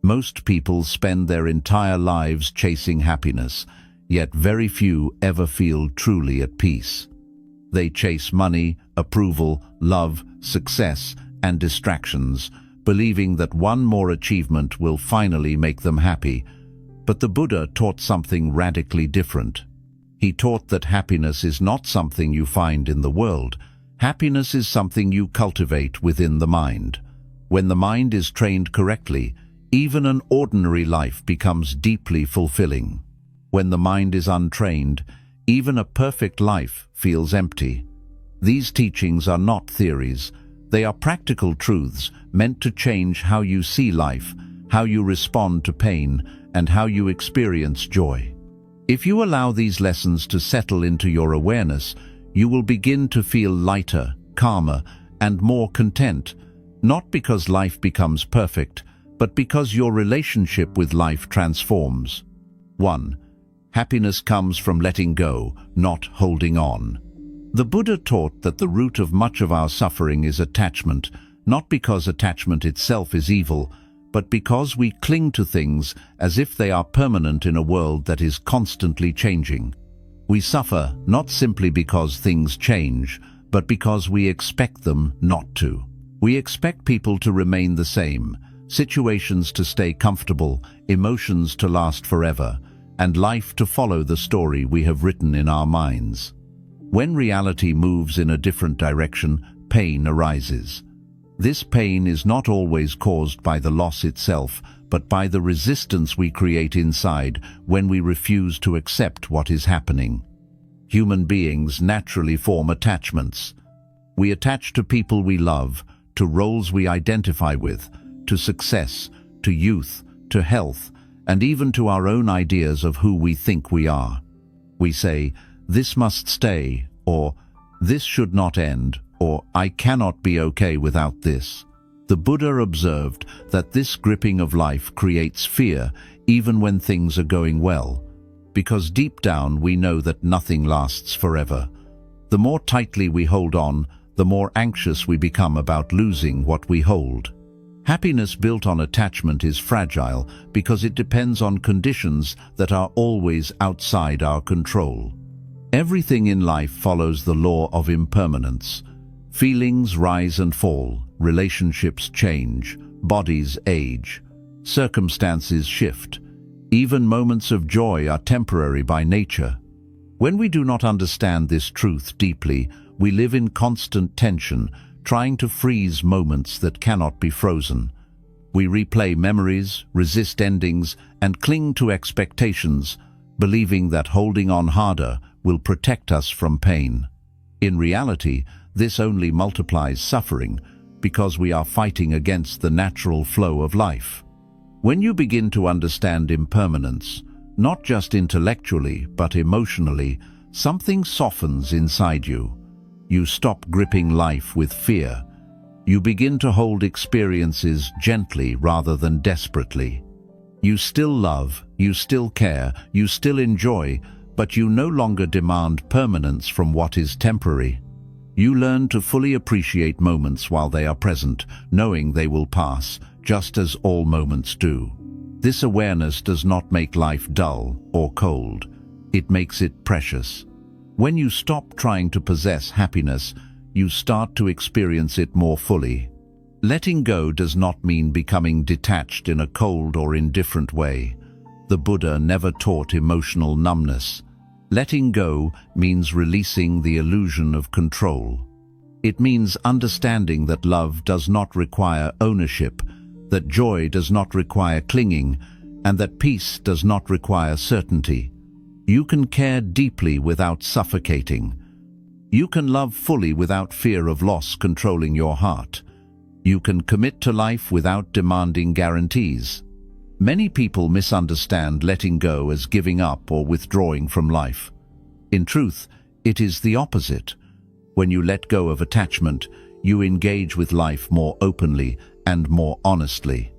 Most people spend their entire lives chasing happiness, yet very few ever feel truly at peace. They chase money, approval, love, success, and distractions, believing that one more achievement will finally make them happy. But the Buddha taught something radically different. He taught that happiness is not something you find in the world. Happiness is something you cultivate within the mind. When the mind is trained correctly, even an ordinary life becomes deeply fulfilling. When the mind is untrained, even a perfect life feels empty. These teachings are not theories. They are practical truths meant to change how you see life, how you respond to pain, and how you experience joy. If you allow these lessons to settle into your awareness, you will begin to feel lighter, calmer, and more content, not because life becomes perfect, but because your relationship with life transforms. 1. Happiness comes from letting go, not holding on. The Buddha taught that the root of much of our suffering is attachment, not because attachment itself is evil, but because we cling to things as if they are permanent in a world that is constantly changing. We suffer not simply because things change, but because we expect them not to. We expect people to remain the same, situations to stay comfortable, emotions to last forever, and life to follow the story we have written in our minds. When reality moves in a different direction, pain arises. This pain is not always caused by the loss itself, but by the resistance we create inside when we refuse to accept what is happening. Human beings naturally form attachments. We attach to people we love, to roles we identify with, to success, to youth, to health, and even to our own ideas of who we think we are. We say, "This must stay," or "This should not end," or "I cannot be okay without this." The Buddha observed that this gripping of life creates fear even when things are going well, because deep down we know that nothing lasts forever. The more tightly we hold on, the more anxious we become about losing what we hold. Happiness built on attachment is fragile because it depends on conditions that are always outside our control. Everything in life follows the law of impermanence. Feelings rise and fall, relationships change, bodies age, circumstances shift. Even moments of joy are temporary by nature. When we do not understand this truth deeply, we live in constant tension, trying to freeze moments that cannot be frozen. We replay memories, resist endings, and cling to expectations, believing that holding on harder will protect us from pain. In reality, this only multiplies suffering because we are fighting against the natural flow of life. When you begin to understand impermanence, not just intellectually but emotionally, something softens inside you. You stop gripping life with fear. You begin to hold experiences gently rather than desperately. You still love, you still care, you still enjoy, but you no longer demand permanence from what is temporary. You learn to fully appreciate moments while they are present, knowing they will pass, just as all moments do. This awareness does not make life dull or cold. It makes it precious. When you stop trying to possess happiness, you start to experience it more fully. Letting go does not mean becoming detached in a cold or indifferent way. The Buddha never taught emotional numbness. Letting go means releasing the illusion of control. It means understanding that love does not require ownership, that joy does not require clinging, and that peace does not require certainty. You can care deeply without suffocating. You can love fully without fear of loss controlling your heart. You can commit to life without demanding guarantees. Many people misunderstand letting go as giving up or withdrawing from life. In truth, it is the opposite. When you let go of attachment, you engage with life more openly and more honestly.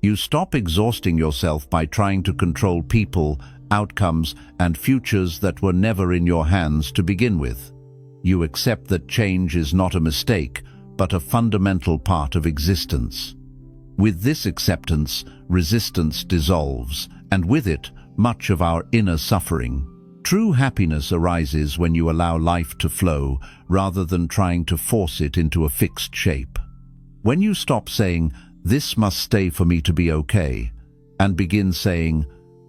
You stop exhausting yourself by trying to control people, outcomes, and futures that were never in your hands to begin with. You accept that change is not a mistake, but a fundamental part of existence. With this acceptance, resistance dissolves, and with it, much of our inner suffering. True happiness arises when you allow life to flow rather than trying to force it into a fixed shape. When you stop saying, "This must stay for me to be okay," and begin saying,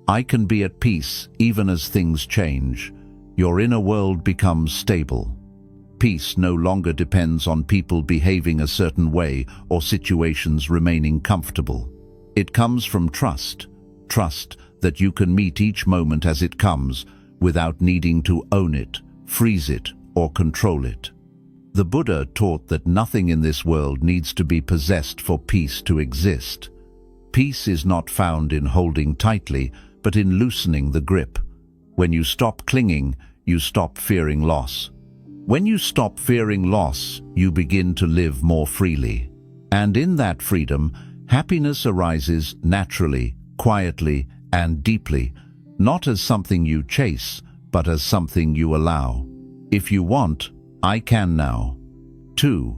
"I can be at peace even as things change," your inner world becomes stable. Peace no longer depends on people behaving a certain way or situations remaining comfortable. It comes from trust that you can meet each moment as it comes without needing to own it, freeze it, or control it. The Buddha taught that nothing in this world needs to be possessed for peace to exist. Peace is not found in holding tightly, but in loosening the grip. When you stop clinging, you stop fearing loss. When you stop fearing loss, you begin to live more freely. And in that freedom, happiness arises naturally, quietly, and deeply, not as something you chase, but as something you allow. If you want, I can now. 2.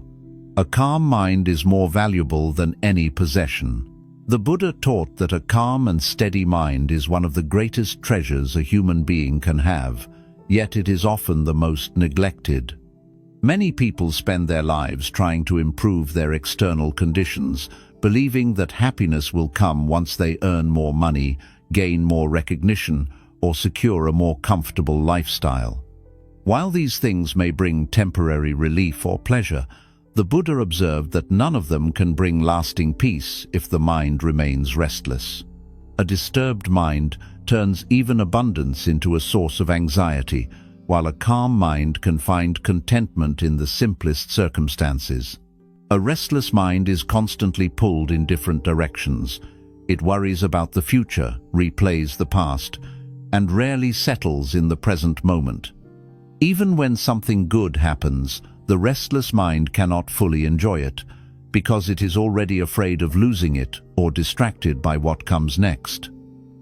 A calm mind is more valuable than any possession. The Buddha taught that a calm and steady mind is one of the greatest treasures a human being can have, yet it is often the most neglected. Many people spend their lives trying to improve their external conditions, believing that happiness will come once they earn more money, gain more recognition, or secure a more comfortable lifestyle. While these things may bring temporary relief or pleasure, the Buddha observed that none of them can bring lasting peace if the mind remains restless. A disturbed mind turns even abundance into a source of anxiety, while a calm mind can find contentment in the simplest circumstances. A restless mind is constantly pulled in different directions. It worries about the future, replays the past, and rarely settles in the present moment. Even when something good happens, the restless mind cannot fully enjoy it, because it is already afraid of losing it or distracted by what comes next.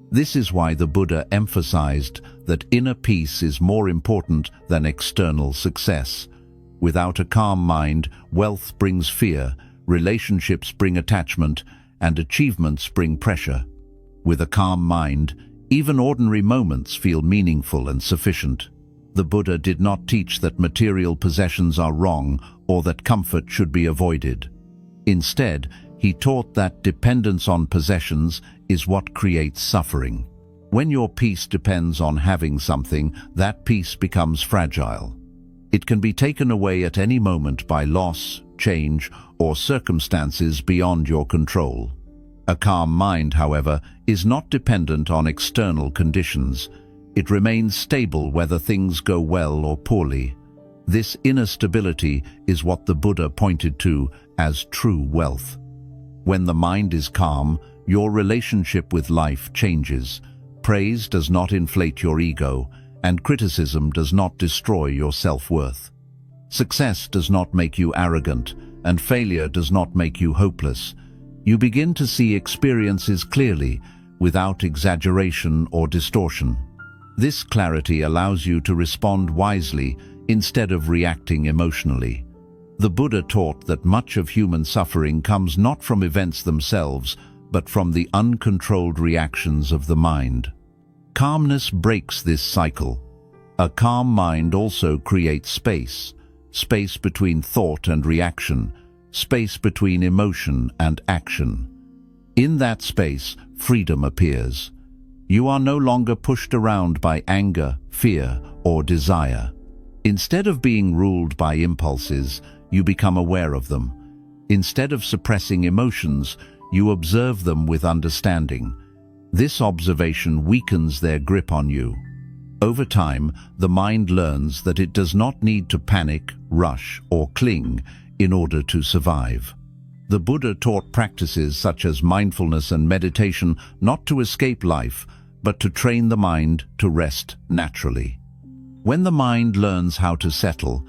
This is why the Buddha emphasized that inner peace is more important than external success. Without a calm mind, wealth brings fear, relationships bring attachment, and achievements bring pressure. With a calm mind, even ordinary moments feel meaningful and sufficient. The Buddha did not teach that material possessions are wrong or that comfort should be avoided. Instead, he taught that dependence on possessions is what creates suffering. When your peace depends on having something, that peace becomes fragile. It can be taken away at any moment by loss, change, or circumstances beyond your control. A calm mind, however, is not dependent on external conditions. It remains stable whether things go well or poorly. This inner stability is what the Buddha pointed to as true wealth. When the mind is calm, your relationship with life changes. Praise does not inflate your ego, and criticism does not destroy your self-worth. Success does not make you arrogant, and failure does not make you hopeless. You begin to see experiences clearly, without exaggeration or distortion. This clarity allows you to respond wisely instead of reacting emotionally. The Buddha taught that much of human suffering comes not from events themselves, but from the uncontrolled reactions of the mind. Calmness breaks this cycle. A calm mind also creates space between thought and reaction, space between emotion and action. In that space, freedom appears. You are no longer pushed around by anger, fear, or desire. Instead of being ruled by impulses, you become aware of them. Instead of suppressing emotions, you observe them with understanding. This observation weakens their grip on you. Over time, the mind learns that it does not need to panic, rush, or cling in order to survive. The Buddha taught practices such as mindfulness and meditation not to escape life, but to train the mind to rest naturally. When the mind learns how to settle,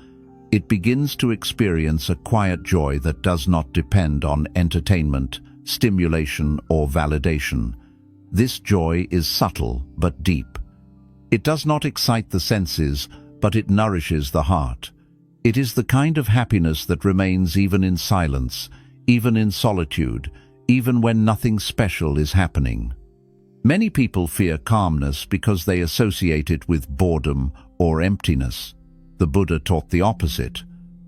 it begins to experience a quiet joy that does not depend on entertainment, stimulation, or validation. This joy is subtle but deep. It does not excite the senses, but it nourishes the heart. It is the kind of happiness that remains even in silence, even in solitude, even when nothing special is happening. Many people fear calmness because they associate it with boredom or emptiness. The Buddha taught the opposite.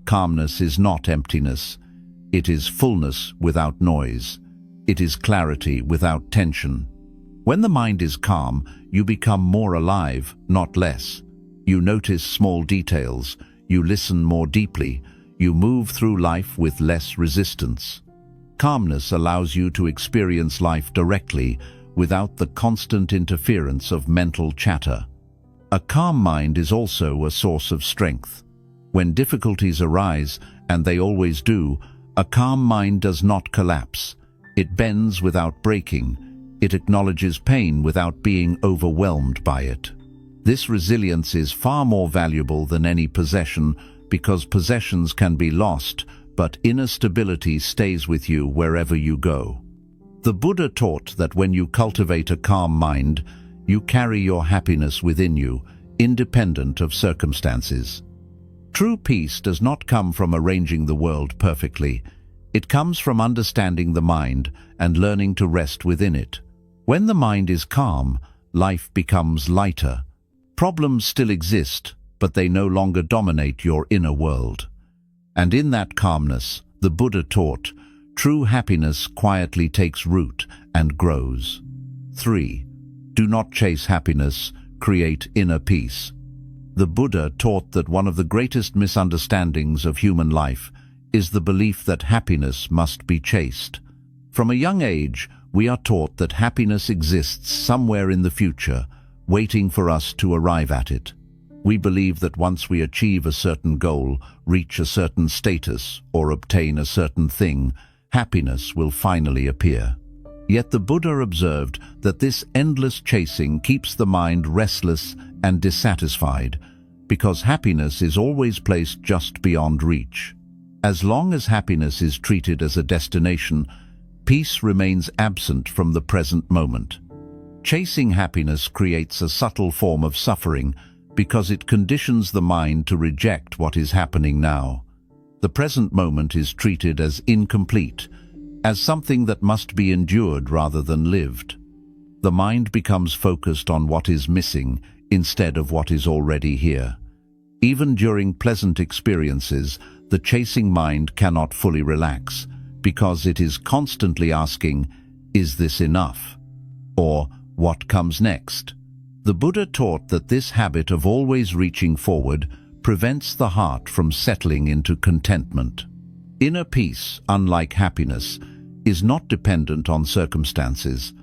Calmness is not emptiness. It is fullness without noise. It is clarity without tension. When the mind is calm, you become more alive, not less. You notice small details. You listen more deeply. You move through life with less resistance. Calmness allows you to experience life directly, without the constant interference of mental chatter. A calm mind is also a source of strength. When difficulties arise, and they always do, a calm mind does not collapse. It bends without breaking. It acknowledges pain without being overwhelmed by it. This resilience is far more valuable than any possession, because possessions can be lost, but inner stability stays with you wherever you go. The Buddha taught that when you cultivate a calm mind, you carry your happiness within you, independent of circumstances. True peace does not come from arranging the world perfectly. It comes from understanding the mind and learning to rest within it. When the mind is calm, life becomes lighter. Problems still exist, but they no longer dominate your inner world. And in that calmness, the Buddha taught, true happiness quietly takes root and grows. 3. Do not chase happiness, create inner peace. The Buddha taught that one of the greatest misunderstandings of human life is the belief that happiness must be chased. From a young age, we are taught that happiness exists somewhere in the future, waiting for us to arrive at it. We believe that once we achieve a certain goal, reach a certain status, or obtain a certain thing, happiness will finally appear. Yet the Buddha observed that this endless chasing keeps the mind restless and dissatisfied, because happiness is always placed just beyond reach. As long as happiness is treated as a destination, peace remains absent from the present moment. Chasing happiness creates a subtle form of suffering because it conditions the mind to reject what is happening now. The present moment is treated as incomplete, as something that must be endured rather than lived. The mind becomes focused on what is missing instead of what is already here. Even during pleasant experiences, the chasing mind cannot fully relax, because it is constantly asking, "Is this enough?" Or, "What comes next?" The Buddha taught that this habit of always reaching forward prevents the heart from settling into contentment. Inner peace, unlike happiness, is not dependent on circumstances.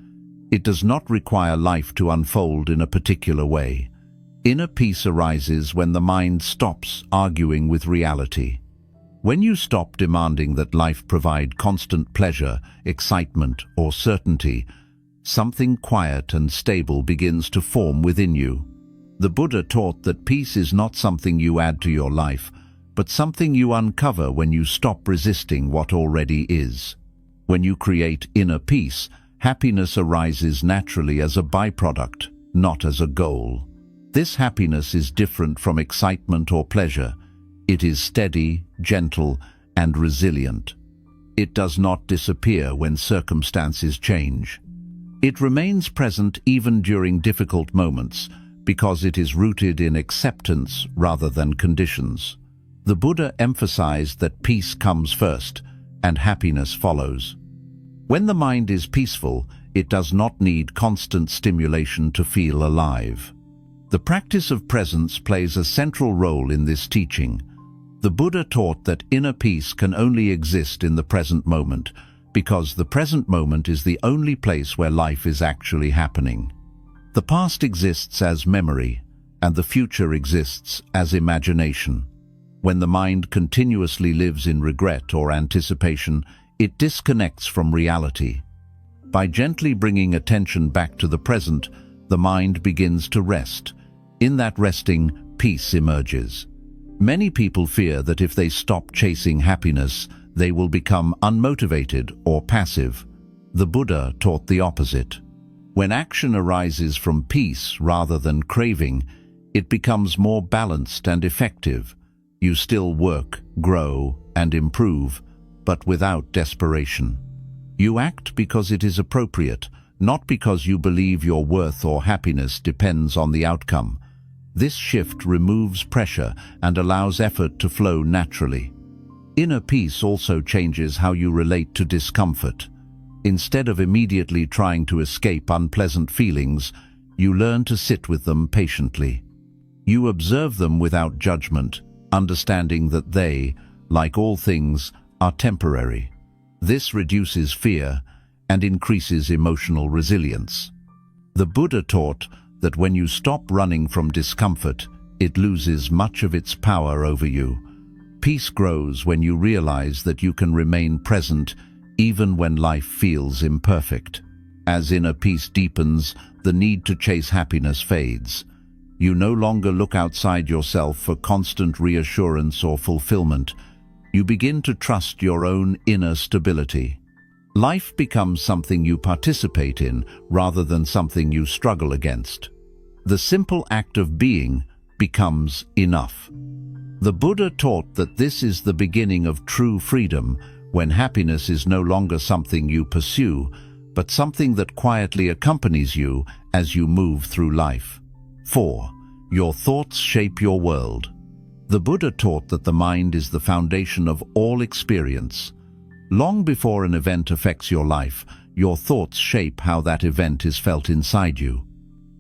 It does not require life to unfold in a particular way. Inner peace arises when the mind stops arguing with reality. When you stop demanding that life provide constant pleasure, excitement, or certainty, something quiet and stable begins to form within you. The Buddha taught that peace is not something you add to your life, but something you uncover when you stop resisting what already is. When you create inner peace, happiness arises naturally as a byproduct, not as a goal. This happiness is different from excitement or pleasure. It is steady, gentle, and resilient. It does not disappear when circumstances change. It remains present even during difficult moments, because it is rooted in acceptance rather than conditions. The Buddha emphasized that peace comes first, and happiness follows. When the mind is peaceful, it does not need constant stimulation to feel alive. The practice of presence plays a central role in this teaching. The Buddha taught that inner peace can only exist in the present moment, because the present moment is the only place where life is actually happening. The past exists as memory, and the future exists as imagination. When the mind continuously lives in regret or anticipation, it disconnects from reality. By gently bringing attention back to the present, the mind begins to rest. In that resting, peace emerges. Many people fear that if they stop chasing happiness, they will become unmotivated or passive. The Buddha taught the opposite. When action arises from peace rather than craving, it becomes more balanced and effective. You still work, grow, and improve, but without desperation. You act because it is appropriate, not because you believe your worth or happiness depends on the outcome. This shift removes pressure and allows effort to flow naturally. Inner peace also changes how you relate to discomfort. Instead of immediately trying to escape unpleasant feelings, you learn to sit with them patiently. You observe them without judgment, understanding that they, like all things, are temporary. This reduces fear and increases emotional resilience. The Buddha taught that when you stop running from discomfort, it loses much of its power over you. Peace grows when you realize that you can remain present even when life feels imperfect. As inner peace deepens, the need to chase happiness fades. You no longer look outside yourself for constant reassurance or fulfillment. You begin to trust your own inner stability. Life becomes something you participate in rather than something you struggle against. The simple act of being becomes enough. The Buddha taught that this is the beginning of true freedom, when happiness is no longer something you pursue, but something that quietly accompanies you as you move through life. 4. Your thoughts shape your world. The Buddha taught that the mind is the foundation of all experience. Long before an event affects your life, your thoughts shape how that event is felt inside you.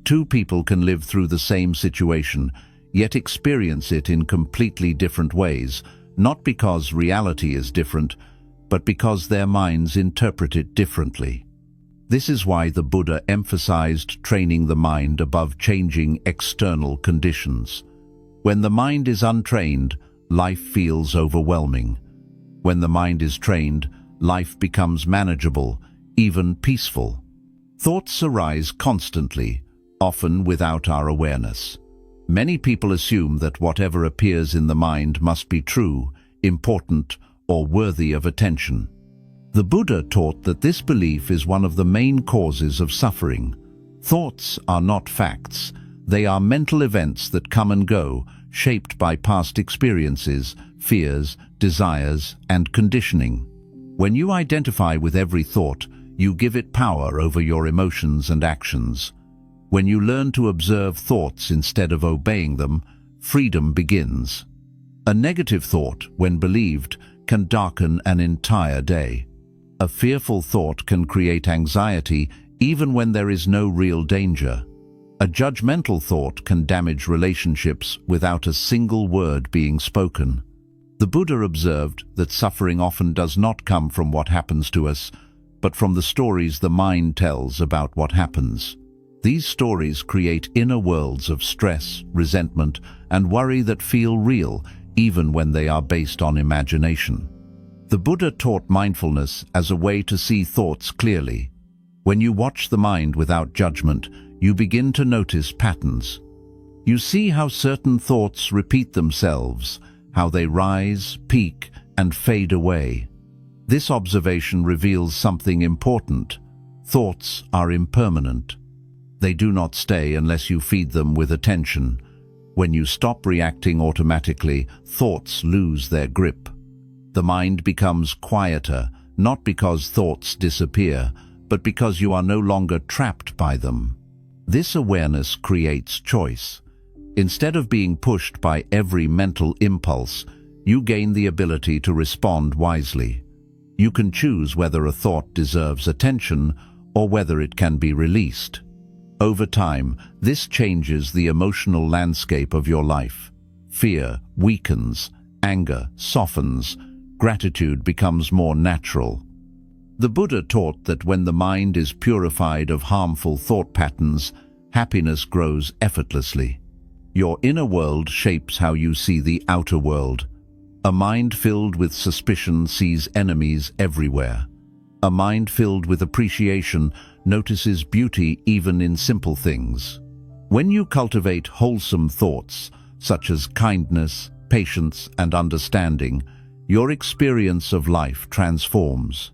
Two people can live through the same situation, yet experience it in completely different ways, not because reality is different, but because their minds interpret it differently. This is why the Buddha emphasized training the mind above changing external conditions. When the mind is untrained, life feels overwhelming. When the mind is trained, life becomes manageable, even peaceful. Thoughts arise constantly, often without our awareness. Many people assume that whatever appears in the mind must be true, important, or worthy of attention. The Buddha taught that this belief is one of the main causes of suffering. Thoughts are not facts. They are mental events that come and go, shaped by past experiences, fears, desires, and conditioning. When you identify with every thought, you give it power over your emotions and actions. When you learn to observe thoughts instead of obeying them, freedom begins. A negative thought, when believed, can darken an entire day. A fearful thought can create anxiety even when there is no real danger. A judgmental thought can damage relationships without a single word being spoken. The Buddha observed that suffering often does not come from what happens to us, but from the stories the mind tells about what happens. These stories create inner worlds of stress, resentment, and worry that feel real, even when they are based on imagination. The Buddha taught mindfulness as a way to see thoughts clearly. When you watch the mind without judgment, you begin to notice patterns. You see how certain thoughts repeat themselves, how they rise, peak, and fade away. This observation reveals something important. Thoughts are impermanent. They do not stay unless you feed them with attention. When you stop reacting automatically, thoughts lose their grip. The mind becomes quieter, not because thoughts disappear, but because you are no longer trapped by them. This awareness creates choice. Instead of being pushed by every mental impulse, you gain the ability to respond wisely. You can choose whether a thought deserves attention or whether it can be released. Over time, this changes the emotional landscape of your life. Fear weakens, anger softens, gratitude becomes more natural. The Buddha taught that when the mind is purified of harmful thought patterns, happiness grows effortlessly. Your inner world shapes how you see the outer world. A mind filled with suspicion sees enemies everywhere. A mind filled with appreciation notices beauty even in simple things. When you cultivate wholesome thoughts, such as kindness, patience, and understanding, your experience of life transforms.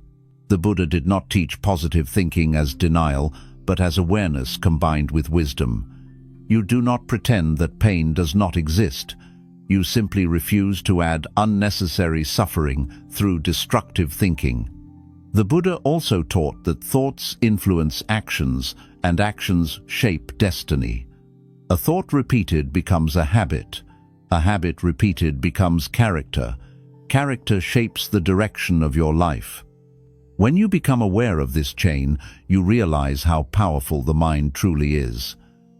The Buddha did not teach positive thinking as denial, but as awareness combined with wisdom. You do not pretend that pain does not exist. You simply refuse to add unnecessary suffering through destructive thinking. The Buddha also taught that thoughts influence actions and actions shape destiny. A thought repeated becomes a habit repeated becomes character. Character shapes the direction of your life. When you become aware of this chain, you realize how powerful the mind truly is.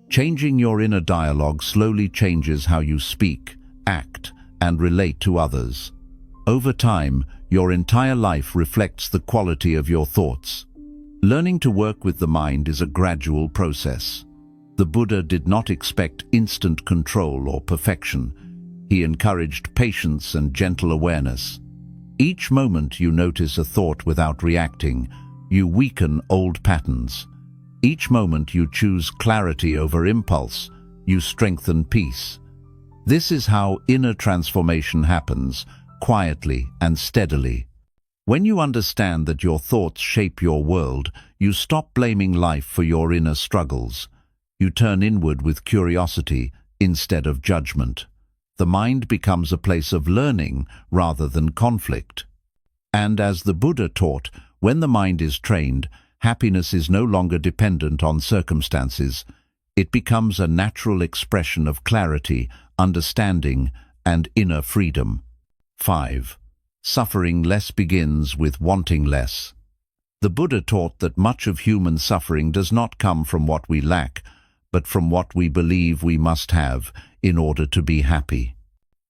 Changing your inner dialogue slowly changes how you speak, act, and relate to others. Over time, your entire life reflects the quality of your thoughts. Learning to work with the mind is a gradual process. The Buddha did not expect instant control or perfection. He encouraged patience and gentle awareness. Each moment you notice a thought without reacting, you weaken old patterns. Each moment you choose clarity over impulse, you strengthen peace. This is how inner transformation happens, quietly and steadily. When you understand that your thoughts shape your world, you stop blaming life for your inner struggles. You turn inward with curiosity instead of judgment. The mind becomes a place of learning rather than conflict. And as the Buddha taught, when the mind is trained, happiness is no longer dependent on circumstances. It becomes a natural expression of clarity, understanding, and inner freedom. 5. Suffering less begins with wanting less. The Buddha taught that much of human suffering does not come from what we lack, but from what we believe we must have in order to be happy.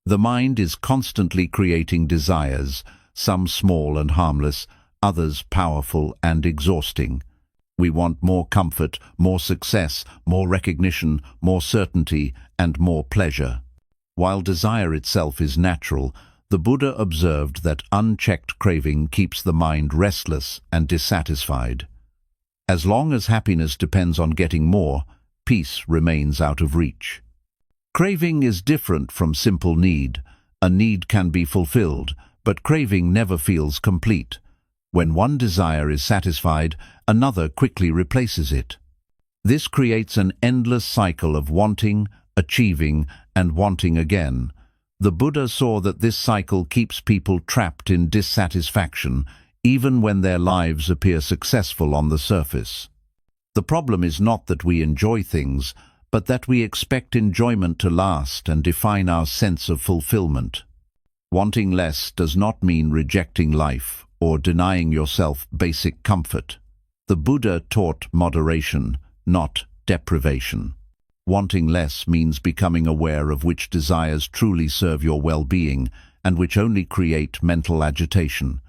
The mind is constantly creating desires, some small and harmless, others powerful and exhausting. We want more comfort, more success, more recognition, more certainty, and more pleasure. While desire itself is natural, the Buddha observed that unchecked craving keeps the mind restless and dissatisfied. As long as happiness depends on getting more, peace remains out of reach. Craving is different from simple need. A need can be fulfilled, but craving never feels complete. When one desire is satisfied, another quickly replaces it. This creates an endless cycle of wanting, achieving, and wanting again. The Buddha saw that this cycle keeps people trapped in dissatisfaction, even when their lives appear successful on the surface. The problem is not that we enjoy things, but that we expect enjoyment to last and define our sense of fulfillment. Wanting less does not mean rejecting life or denying yourself basic comfort. The Buddha taught moderation, not deprivation. Wanting less means becoming aware of which desires truly serve your well-being and which only create mental agitation.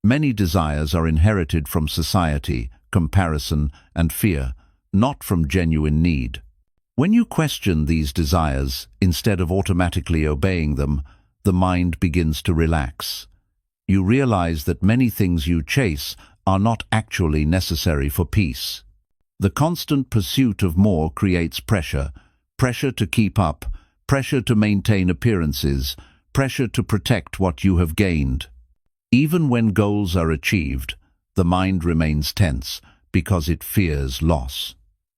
Many desires are inherited from society, comparison, and fear, not from genuine need. When you question these desires, instead of automatically obeying them, the mind begins to relax. You realize that many things you chase are not actually necessary for peace. The constant pursuit of more creates pressure to keep up, pressure to maintain appearances, pressure to protect what you have gained. Even when goals are achieved, the mind remains tense because it fears loss.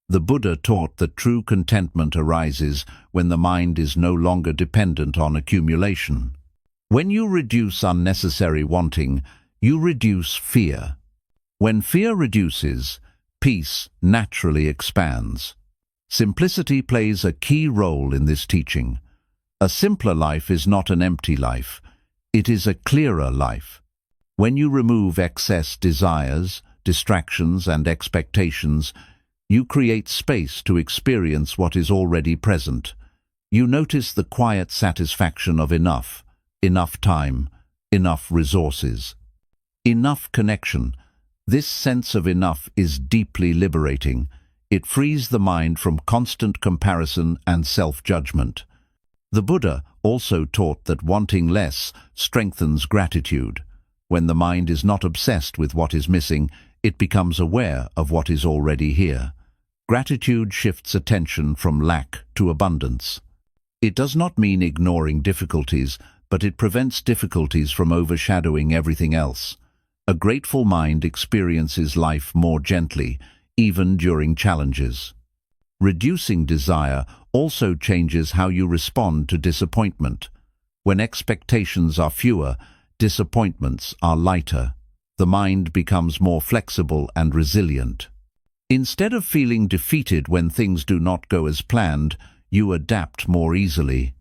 The Buddha taught that true contentment arises when the mind is no longer dependent on accumulation. When you reduce unnecessary wanting, you reduce fear. When fear reduces, peace naturally expands. Simplicity plays a key role in this teaching. A simpler life is not an empty life. It is a clearer life. When you remove excess desires, distractions, and expectations, you create space to experience what is already present. You notice the quiet satisfaction of enough time, enough resources, enough connection. This sense of enough is deeply liberating. It frees the mind from constant comparison and self-judgment. The Buddha also taught that wanting less strengthens gratitude. When the mind is not obsessed with what is missing, it becomes aware of what is already here. Gratitude shifts attention from lack to abundance. It does not mean ignoring difficulties, but it prevents difficulties from overshadowing everything else. A grateful mind experiences life more gently, even during challenges. Reducing desire also changes how you respond to disappointment. When expectations are fewer, disappointments are lighter. the mind becomes more flexible and resilient. Instead of feeling defeated when things do not go as planned, you adapt more easily.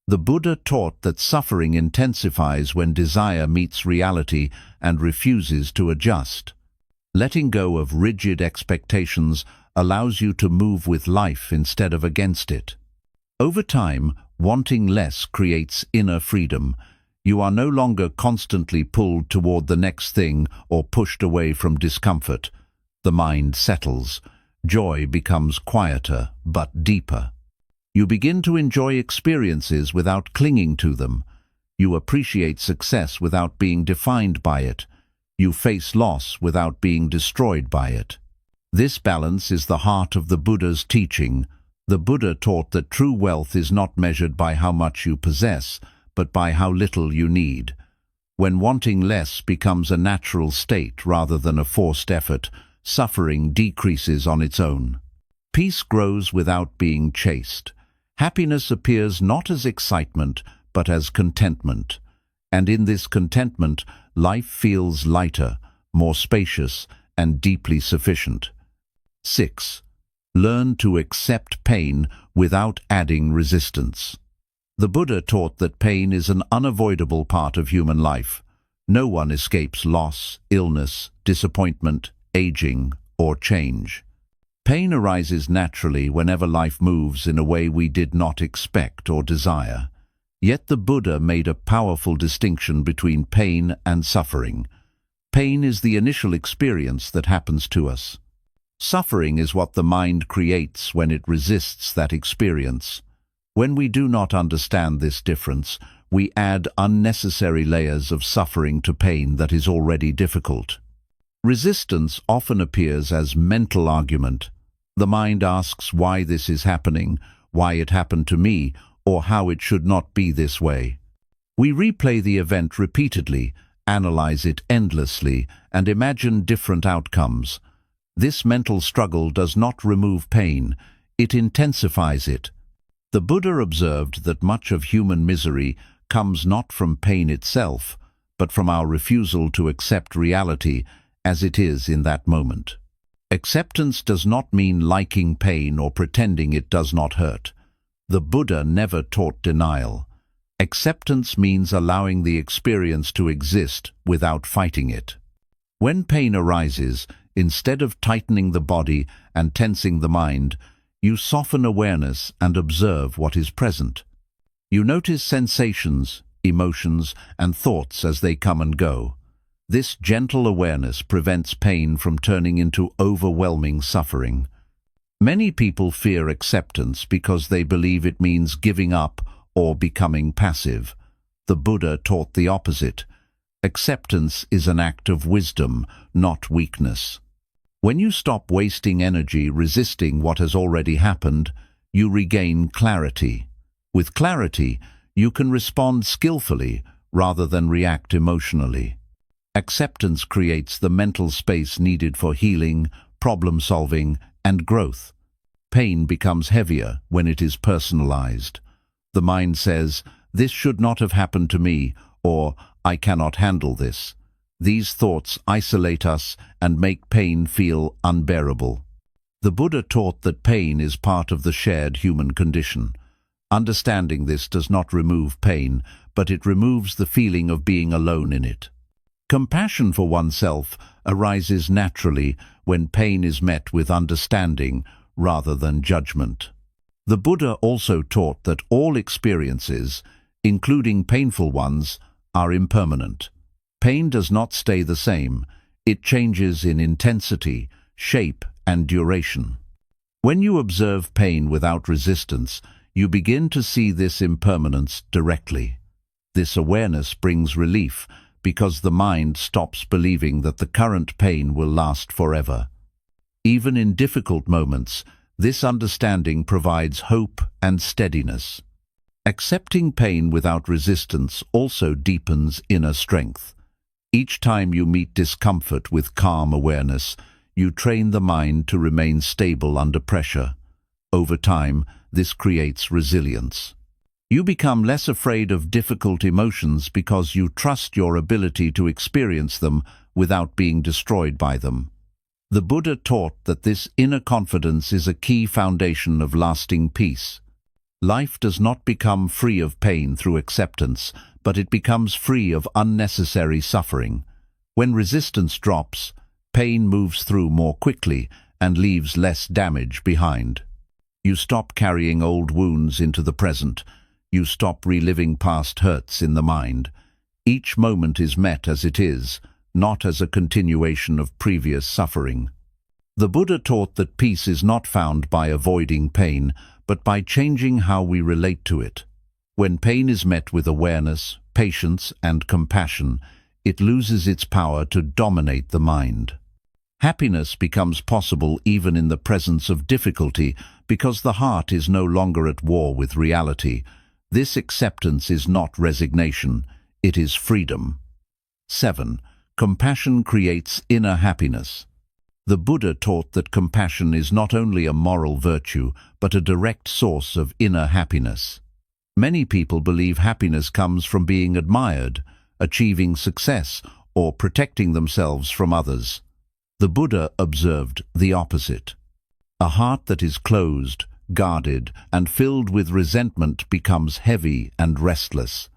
The Buddha taught that suffering intensifies when desire meets reality and refuses to adjust. Letting go of rigid expectations allows you to move with life instead of against it. Over time, wanting less creates inner freedom. You are no longer constantly pulled toward the next thing or pushed away from discomfort. The mind settles. Joy becomes quieter but deeper. You begin to enjoy experiences without clinging to them. You appreciate success without being defined by it. You face loss without being destroyed by it. This balance is the heart of the Buddha's teaching. The Buddha taught that true wealth is not measured by how much you possess, but by how little you need. When wanting less becomes a natural state rather than a forced effort, suffering decreases on its own. Peace grows without being chased. Happiness appears not as excitement, but as contentment. And in this contentment, life feels lighter, more spacious, and deeply sufficient. 6. Learn to accept pain without adding resistance. The Buddha taught that pain is an unavoidable part of human life. No one escapes loss, illness, disappointment, aging, or change. Pain arises naturally whenever life moves in a way we did not expect or desire. Yet the Buddha made a powerful distinction between pain and suffering. Pain is the initial experience that happens to us. Suffering is what the mind creates when it resists that experience. When we do not understand this difference, we add unnecessary layers of suffering to pain that is already difficult. Resistance often appears as mental argument. The mind asks why this is happening, why it happened to me, or how it should not be this way. We replay the event repeatedly, analyze it endlessly, and imagine different outcomes. This mental struggle does not remove pain, it intensifies it. The Buddha observed that much of human misery comes not from pain itself, but from our refusal to accept reality as it is in that moment. Acceptance does not mean liking pain or pretending it does not hurt. The Buddha never taught denial. Acceptance means allowing the experience to exist without fighting it. When pain arises, instead of tightening the body and tensing the mind, you soften awareness and observe what is present. You notice sensations, emotions, and thoughts as they come and go. This gentle awareness prevents pain from turning into overwhelming suffering. Many people fear acceptance because they believe it means giving up or becoming passive. The Buddha taught the opposite. Acceptance is an act of wisdom, not weakness. When you stop wasting energy resisting what has already happened, you regain clarity. With clarity, you can respond skillfully rather than react emotionally. Acceptance creates the mental space needed for healing, problem-solving, and growth. Pain becomes heavier when it is personalized. The mind says, "This should not have happened to me," or "I cannot handle this." These thoughts isolate us and make pain feel unbearable. The Buddha taught that pain is part of the shared human condition. Understanding this does not remove pain, but it removes the feeling of being alone in it. Compassion for oneself arises naturally when pain is met with understanding rather than judgment. The Buddha also taught that all experiences, including painful ones, are impermanent. Pain does not stay the same. It changes in intensity, shape, and duration. When you observe pain without resistance, you begin to see this impermanence directly. This awareness brings relief, because the mind stops believing that the current pain will last forever. Even in difficult moments, this understanding provides hope and steadiness. Accepting pain without resistance also deepens inner strength. Each time you meet discomfort with calm awareness, you train the mind to remain stable under pressure. Over time, this creates resilience. You become less afraid of difficult emotions because you trust your ability to experience them without being destroyed by them. The Buddha taught that this inner confidence is a key foundation of lasting peace. Life does not become free of pain through acceptance, but it becomes free of unnecessary suffering. When resistance drops, pain moves through more quickly and leaves less damage behind. You stop carrying old wounds into the present. You stop reliving past hurts in the mind. Each moment is met as it is, not as a continuation of previous suffering. The Buddha taught that peace is not found by avoiding pain, but by changing how we relate to it. When pain is met with awareness, patience, and compassion, it loses its power to dominate the mind. Happiness becomes possible even in the presence of difficulty because the heart is no longer at war with reality. This acceptance is not resignation, it is freedom. 7. Compassion creates inner happiness. The Buddha taught that compassion is not only a moral virtue, but a direct source of inner happiness. Many people believe happiness comes from being admired, achieving success, or protecting themselves from others. The Buddha observed the opposite. A heart that is closed, guarded, and filled with resentment becomes heavy and restless.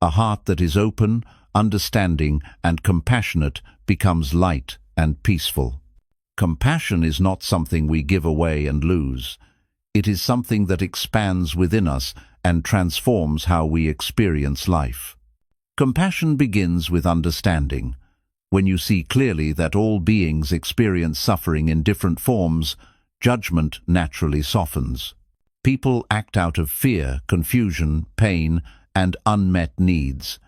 A heart that is open, understanding, and compassionate becomes light and peaceful. Compassion is not something we give away and lose. It is something that expands within us and transforms how we experience life. Compassion begins with understanding. When you see clearly that all beings experience suffering in different forms, judgment naturally softens. People act out of fear, confusion, pain, and unmet needs.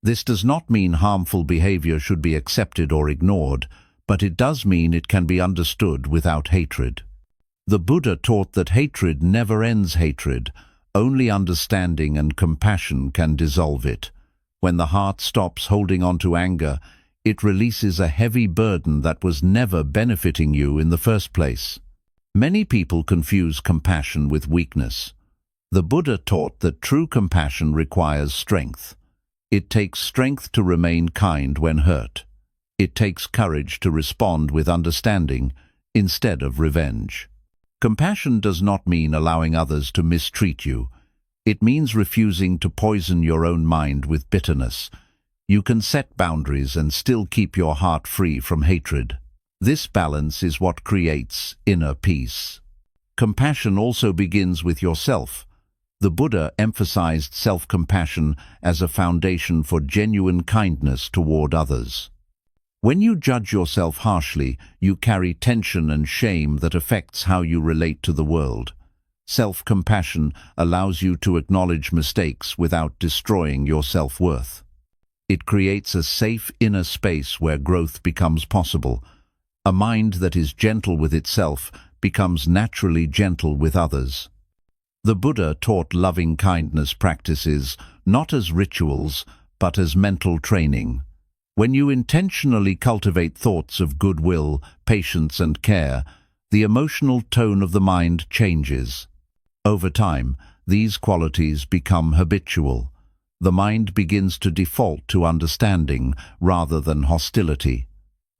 This does not mean harmful behavior should be accepted or ignored, but it does mean it can be understood without hatred. The Buddha taught that hatred never ends hatred. Only understanding and compassion can dissolve it. When the heart stops holding on to anger, it releases a heavy burden that was never benefiting you in the first place. Many people confuse compassion with weakness. The Buddha taught that true compassion requires strength. It takes strength to remain kind when hurt. It takes courage to respond with understanding instead of revenge. Compassion does not mean allowing others to mistreat you. It means refusing to poison your own mind with bitterness. You can set boundaries and still keep your heart free from hatred. This balance is what creates inner peace. Compassion also begins with yourself. The Buddha emphasized self-compassion as a foundation for genuine kindness toward others. When you judge yourself harshly, you carry tension and shame that affects how you relate to the world. Self-compassion allows you to acknowledge mistakes without destroying your self-worth. It creates a safe inner space where growth becomes possible. A mind that is gentle with itself becomes naturally gentle with others. The Buddha taught loving-kindness practices not as rituals, but as mental training. When you intentionally cultivate thoughts of goodwill, patience, and care, the emotional tone of the mind changes. Over time, these qualities become habitual. The mind begins to default to understanding rather than hostility.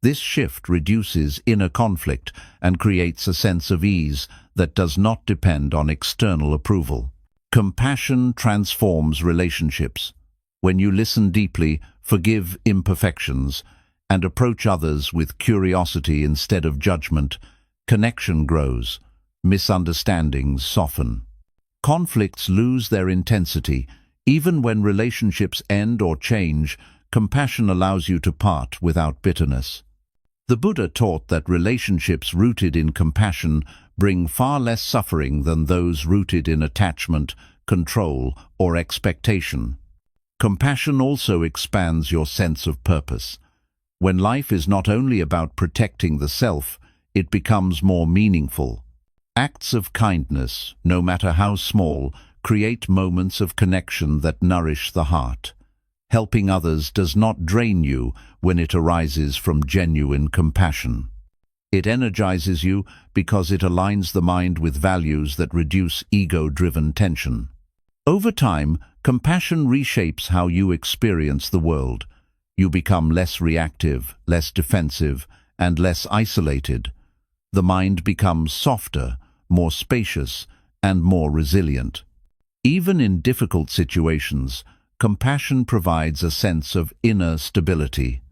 This shift reduces inner conflict and creates a sense of ease that does not depend on external approval. Compassion transforms relationships. When you listen deeply, forgive imperfections, and approach others with curiosity instead of judgment, connection grows, misunderstandings soften. Conflicts lose their intensity. Even when relationships end or change, compassion allows you to part without bitterness. The Buddha taught that relationships rooted in compassion bring far less suffering than those rooted in attachment, control, or expectation. Compassion also expands your sense of purpose. When life is not only about protecting the self, it becomes more meaningful. Acts of kindness, no matter how small, create moments of connection that nourish the heart. Helping others does not drain you when it arises from genuine compassion. It energizes you because it aligns the mind with values that reduce ego-driven tension. Over time, compassion reshapes how you experience the world. You become less reactive, less defensive, and less isolated. The mind becomes softer, more spacious, and more resilient. Even in difficult situations, compassion provides a sense of inner stability.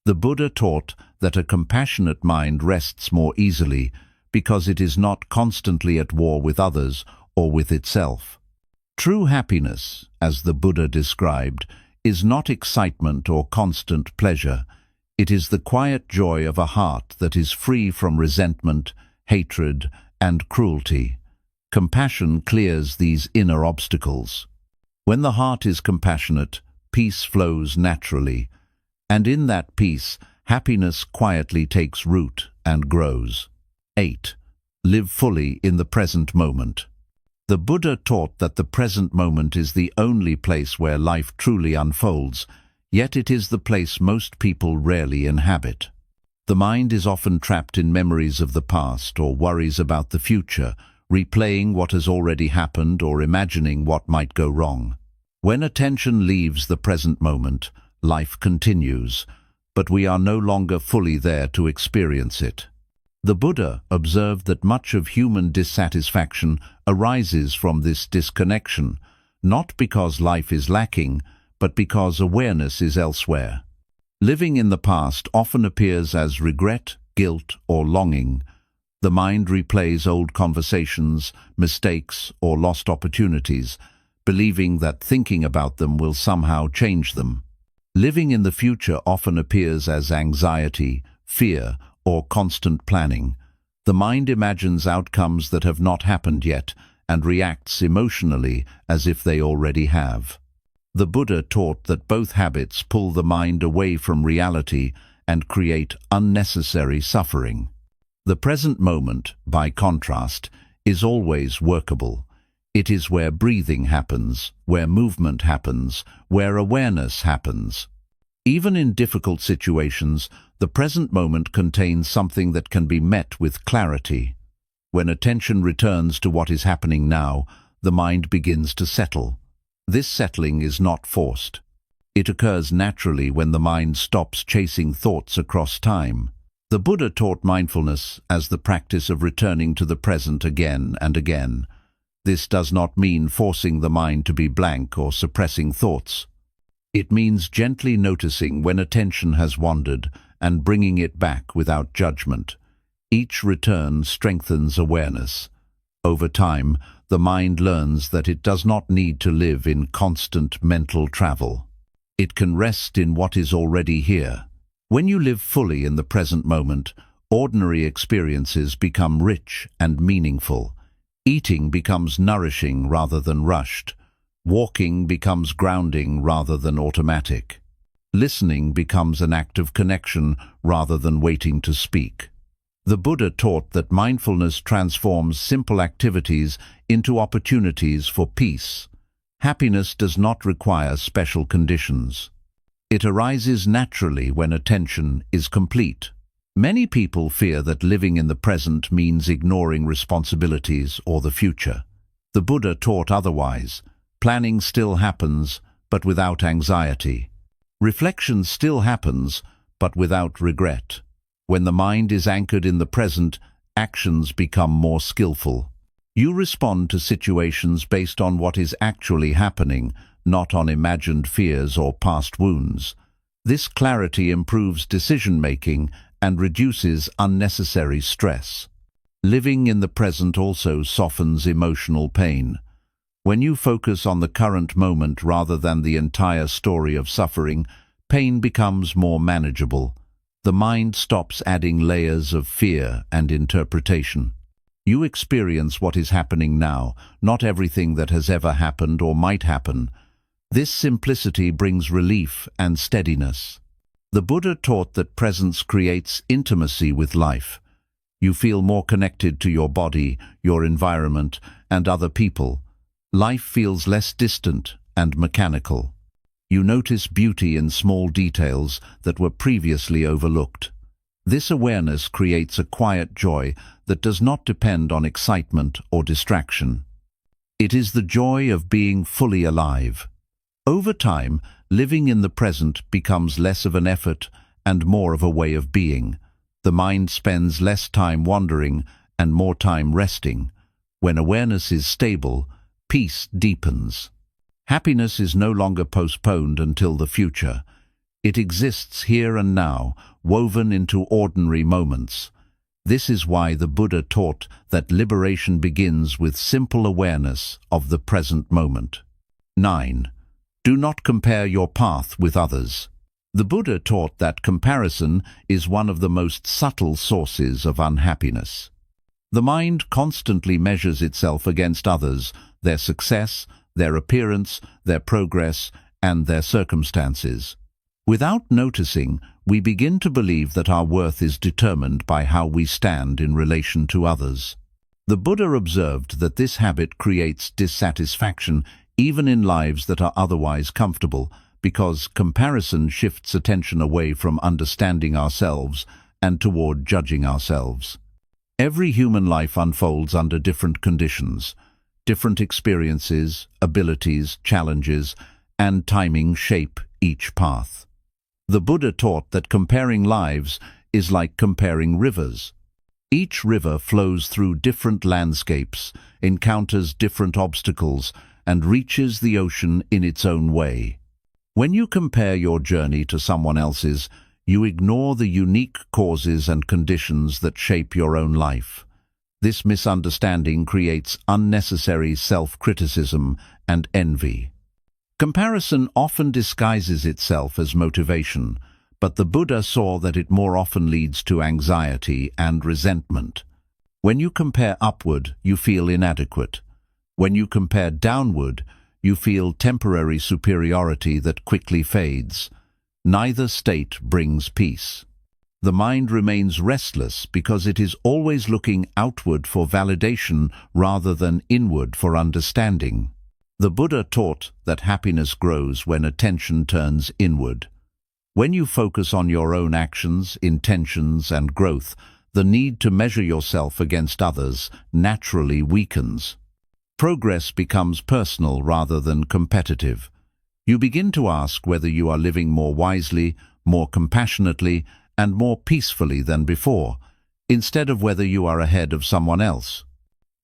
The Buddha taught that a compassionate mind rests more easily because it is not constantly at war with others or with itself. True happiness, as the Buddha described, is not excitement or constant pleasure. It is the quiet joy of a heart that is free from resentment, hatred, and cruelty. Compassion clears these inner obstacles. When the heart is compassionate, peace flows naturally, and in that peace, happiness quietly takes root and grows. 8. Live fully in the present moment. The Buddha taught that the present moment is the only place where life truly unfolds, yet it is the place most people rarely inhabit. The mind is often trapped in memories of the past or worries about the future, replaying what has already happened or imagining what might go wrong. When attention leaves the present moment, life continues, but we are no longer fully there to experience it. The Buddha observed that much of human dissatisfaction arises from this disconnection, not because life is lacking, but because awareness is elsewhere. Living in the past often appears as regret, guilt, or longing. The mind replays old conversations, mistakes, or lost opportunities, believing that thinking about them will somehow change them. Living in the future often appears as anxiety, fear, or constant planning. The mind imagines outcomes that have not happened yet and reacts emotionally as if they already have. The Buddha taught that both habits pull the mind away from reality and create unnecessary suffering. The present moment, by contrast, is always workable. It is where breathing happens, where movement happens, where awareness happens. Even in difficult situations, the present moment contains something that can be met with clarity. When attention returns to what is happening now, the mind begins to settle. This settling is not forced. It occurs naturally when the mind stops chasing thoughts across time. The Buddha taught mindfulness as the practice of returning to the present again and again. This does not mean forcing the mind to be blank or suppressing thoughts. It means gently noticing when attention has wandered and bringing it back without judgment. Each return strengthens awareness. Over time, the mind learns that it does not need to live in constant mental travel. It can rest in what is already here. When you live fully in the present moment, ordinary experiences become rich and meaningful. Eating becomes nourishing rather than rushed. Walking becomes grounding rather than automatic. Listening becomes an act of connection rather than waiting to speak. The Buddha taught that mindfulness transforms simple activities into opportunities for peace. Happiness does not require special conditions. It arises naturally when attention is complete. Many people fear that living in the present means ignoring responsibilities or the future. The Buddha taught otherwise. Planning still happens, but without anxiety. Reflection still happens, but without regret. When the mind is anchored in the present, actions become more skillful. You respond to situations based on what is actually happening, not on imagined fears or past wounds. This clarity improves decision-making and reduces unnecessary stress. Living in the present also softens emotional pain. When you focus on the current moment rather than the entire story of suffering, pain becomes more manageable. The mind stops adding layers of fear and interpretation. You experience what is happening now, not everything that has ever happened or might happen. This simplicity brings relief and steadiness. The Buddha taught that presence creates intimacy with life. You feel more connected to your body, your environment, and other people. Life feels less distant and mechanical. You notice beauty in small details that were previously overlooked. This awareness creates a quiet joy that does not depend on excitement or distraction. It is the joy of being fully alive. Over time, living in the present becomes less of an effort and more of a way of being. The mind spends less time wandering and more time resting. When awareness is stable, peace deepens. Happiness is no longer postponed until the future. It exists here and now, woven into ordinary moments. This is why the Buddha taught that liberation begins with simple awareness of the present moment. 9. Do not compare your path with others. The Buddha taught that comparison is one of the most subtle sources of unhappiness. The mind constantly measures itself against others, their success, their appearance, their progress, and their circumstances. Without noticing, we begin to believe that our worth is determined by how we stand in relation to others. The Buddha observed that this habit creates dissatisfaction even in lives that are otherwise comfortable, because comparison shifts attention away from understanding ourselves and toward judging ourselves. Every human life unfolds under different conditions. Different experiences, abilities, challenges, and timing shape each path. The Buddha taught that comparing lives is like comparing rivers. Each river flows through different landscapes, encounters different obstacles, and reaches the ocean in its own way. When you compare your journey to someone else's, you ignore the unique causes and conditions that shape your own life. This misunderstanding creates unnecessary self-criticism and envy. Comparison often disguises itself as motivation, but the Buddha saw that it more often leads to anxiety and resentment. When you compare upward, you feel inadequate. When you compare downward, you feel temporary superiority that quickly fades. Neither state brings peace. The mind remains restless because it is always looking outward for validation rather than inward for understanding. The Buddha taught that happiness grows when attention turns inward. When you focus on your own actions, intentions, and growth, the need to measure yourself against others naturally weakens. Progress becomes personal rather than competitive. You begin to ask whether you are living more wisely, more compassionately, and more peacefully than before, instead of whether you are ahead of someone else.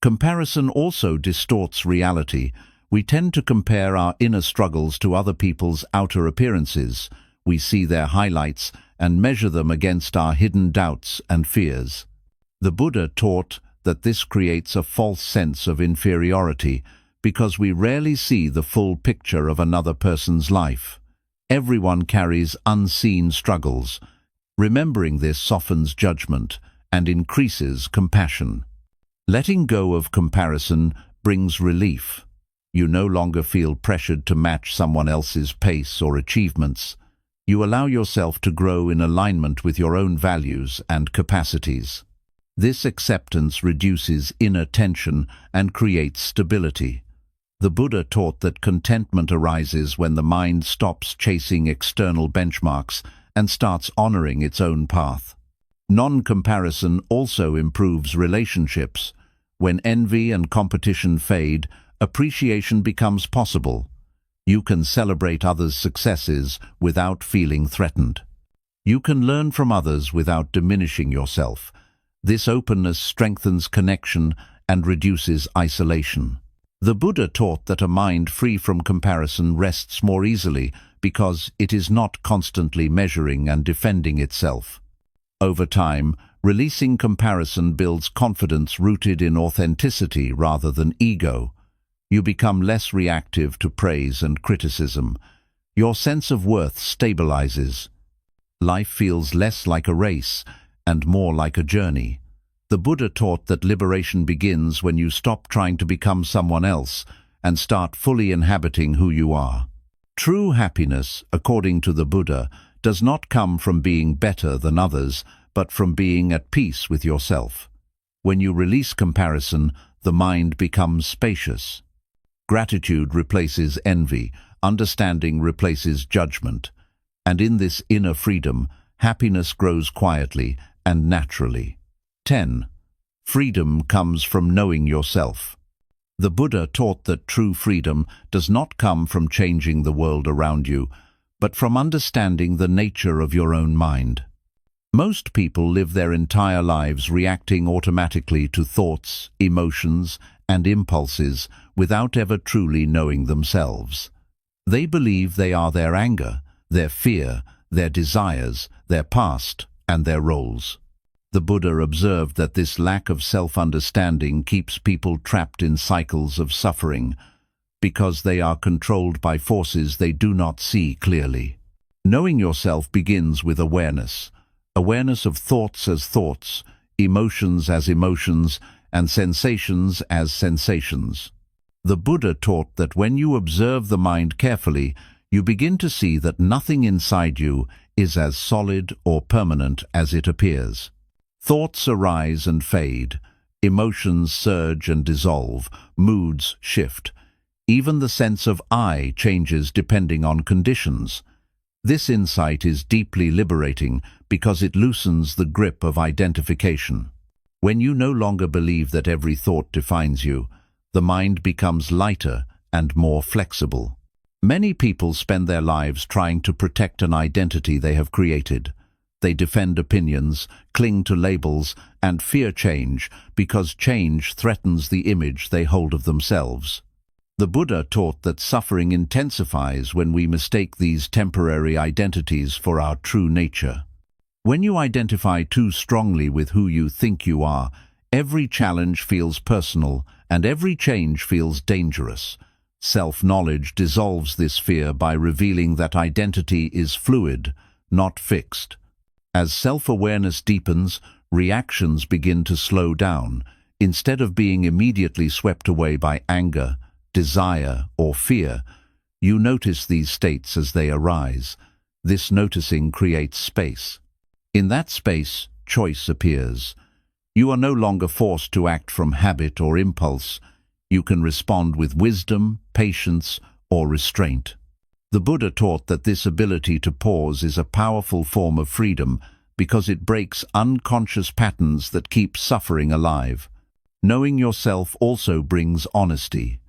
Comparison also distorts reality. We tend to compare our inner struggles to other people's outer appearances. We see their highlights and measure them against our hidden doubts and fears. The Buddha taught that this creates a false sense of inferiority because we rarely see the full picture of another person's life. Everyone carries unseen struggles. Remembering this softens judgment and increases compassion. Letting go of comparison brings relief. You no longer feel pressured to match someone else's pace or achievements. You allow yourself to grow in alignment with your own values and capacities. This acceptance reduces inner tension and creates stability. The Buddha taught that contentment arises when the mind stops chasing external benchmarks and starts honoring its own path. Non-comparison also improves relationships. When envy and competition fade, appreciation becomes possible. You can celebrate others' successes without feeling threatened. You can learn from others without diminishing yourself. This openness strengthens connection and reduces isolation. The Buddha taught that a mind free from comparison rests more easily because it is not constantly measuring and defending itself. Over time, releasing comparison builds confidence rooted in authenticity rather than ego. You become less reactive to praise and criticism. Your sense of worth stabilizes. Life feels less like a race and more like a journey. The Buddha taught that liberation begins when you stop trying to become someone else and start fully inhabiting who you are. True happiness, according to the Buddha, does not come from being better than others, but from being at peace with yourself. When you release comparison, the mind becomes spacious. Gratitude replaces envy, understanding replaces judgment, and in this inner freedom, happiness grows quietly and naturally. 10. Freedom comes from knowing yourself. The Buddha taught that true freedom does not come from changing the world around you, but from understanding the nature of your own mind. Most people live their entire lives reacting automatically to thoughts, emotions, and impulses without ever truly knowing themselves. They believe they are their anger, their fear, their desires, their past, and their roles. The Buddha observed that this lack of self-understanding keeps people trapped in cycles of suffering, because they are controlled by forces they do not see clearly. Knowing yourself begins with awareness. Awareness of thoughts as thoughts, emotions as emotions, and sensations as sensations. The Buddha taught that when you observe the mind carefully, you begin to see that nothing inside you is as solid or permanent as it appears. Thoughts arise and fade, emotions surge and dissolve, moods shift. Even the sense of I changes depending on conditions. This insight is deeply liberating because it loosens the grip of identification. When you no longer believe that every thought defines you, the mind becomes lighter and more flexible. Many people spend their lives trying to protect an identity they have created. They defend opinions, cling to labels, and fear change because change threatens the image they hold of themselves. The Buddha taught that suffering intensifies when we mistake these temporary identities for our true nature. When you identify too strongly with who you think you are, every challenge feels personal and every change feels dangerous. Self-knowledge dissolves this fear by revealing that identity is fluid, not fixed. As self-awareness deepens, reactions begin to slow down. Instead of being immediately swept away by anger, desire, or fear, you notice these states as they arise. This noticing creates space. In that space, choice appears. You are no longer forced to act from habit or impulse. You can respond with wisdom, patience, or restraint. The Buddha taught that this ability to pause is a powerful form of freedom because it breaks unconscious patterns that keep suffering alive. Knowing yourself also brings honesty.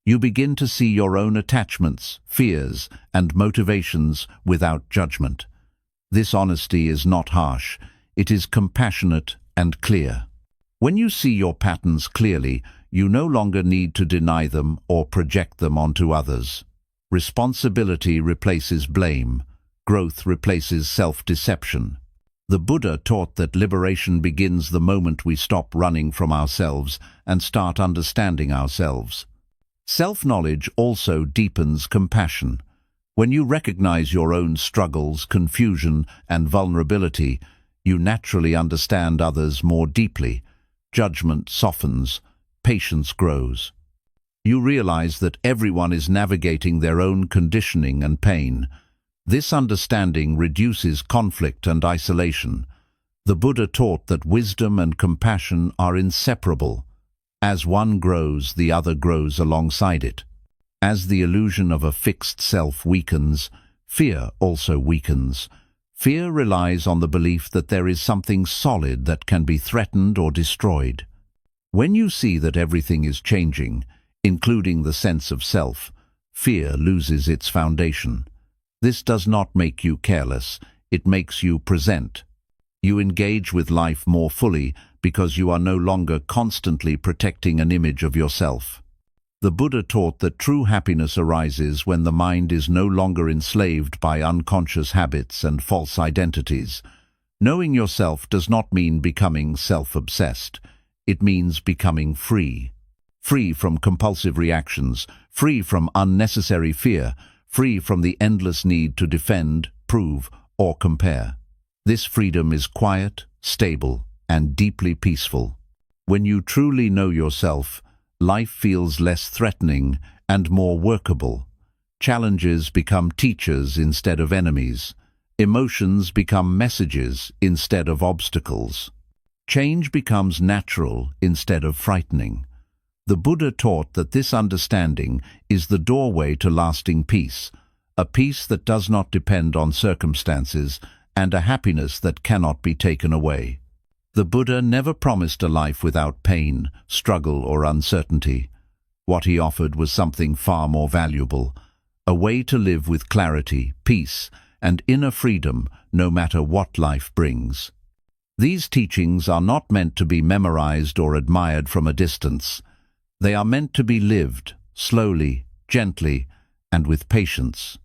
You begin to see your own attachments, fears, and motivations without judgment. This honesty is not harsh, it is compassionate and clear. When you see your patterns clearly, you no longer need to deny them or project them onto others. Responsibility replaces blame. Growth replaces self-deception. The Buddha taught that liberation begins the moment we stop running from ourselves and start understanding ourselves. Self-knowledge also deepens compassion. When you recognize your own struggles, confusion, and vulnerability, you naturally understand others more deeply. Judgment softens, patience grows. You realize that everyone is navigating their own conditioning and pain. This understanding reduces conflict and isolation. The Buddha taught that wisdom and compassion are inseparable. As one grows, the other grows alongside it. As the illusion of a fixed self weakens, fear also weakens. Fear relies on the belief that there is something solid that can be threatened or destroyed. When you see that everything is changing, including the sense of self, fear loses its foundation. This does not make you careless, it makes you present. You engage with life more fully because you are no longer constantly protecting an image of yourself. The Buddha taught that true happiness arises when the mind is no longer enslaved by unconscious habits and false identities. Knowing yourself does not mean becoming self-obsessed. It means becoming free. Free from compulsive reactions, free from unnecessary fear, free from the endless need to defend, prove, or compare. This freedom is quiet, stable, and deeply peaceful. When you truly know yourself, life feels less threatening and more workable. Challenges become teachers instead of enemies. Emotions become messages instead of obstacles. Change becomes natural instead of frightening. The Buddha taught that this understanding is the doorway to lasting peace, a peace that does not depend on circumstances, and a happiness that cannot be taken away. The Buddha never promised a life without pain, struggle, or uncertainty. What he offered was something far more valuable, a way to live with clarity, peace, and inner freedom no matter what life brings. These teachings are not meant to be memorized or admired from a distance. They are meant to be lived, slowly, gently, and with patience.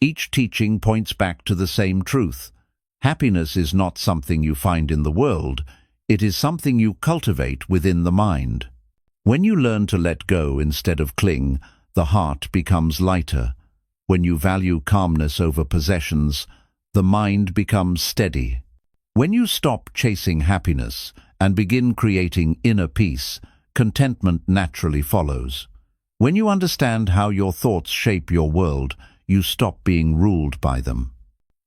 Each teaching points back to the same truth. Happiness is not something you find in the world, it is something you cultivate within the mind. When you learn to let go instead of cling, the heart becomes lighter. When you value calmness over possessions, the mind becomes steady. When you stop chasing happiness and begin creating inner peace, contentment naturally follows. When you understand how your thoughts shape your world, you stop being ruled by them.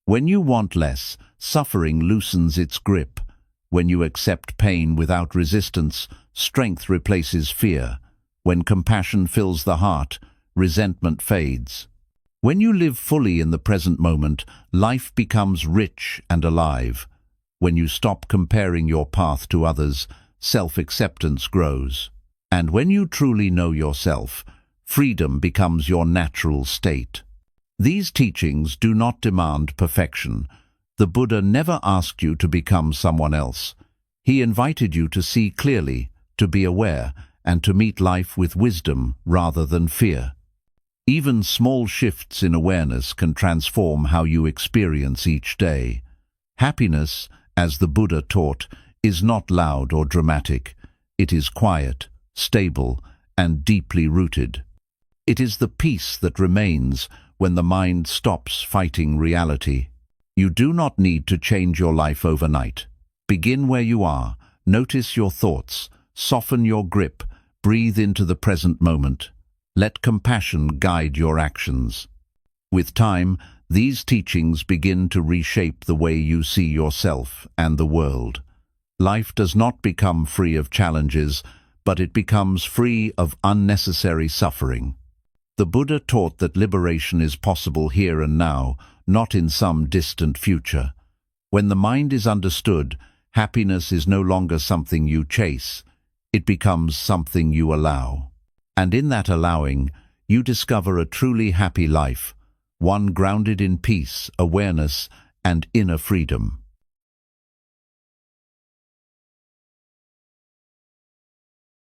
When you want less, suffering loosens its grip. When you accept pain without resistance, strength replaces fear. When compassion fills the heart, resentment fades. When you live fully in the present moment, life becomes rich and alive. When you stop comparing your path to others, self-acceptance grows. And when you truly know yourself, freedom becomes your natural state. These teachings do not demand perfection. The Buddha never asked you to become someone else. He invited you to see clearly, to be aware, and to meet life with wisdom rather than fear. Even small shifts in awareness can transform how you experience each day. Happiness, as the Buddha taught, is not loud or dramatic. It is quiet, stable, and deeply rooted. It is the peace that remains when the mind stops fighting reality. You do not need to change your life overnight. Begin where you are, notice your thoughts, soften your grip, breathe into the present moment. Let compassion guide your actions. With time, these teachings begin to reshape the way you see yourself and the world. Life does not become free of challenges, but it becomes free of unnecessary suffering. The Buddha taught that liberation is possible here and now, not in some distant future. When the mind is understood, happiness is no longer something you chase. It becomes something you allow. And in that allowing, you discover a truly happy life, one grounded in peace, awareness, and inner freedom.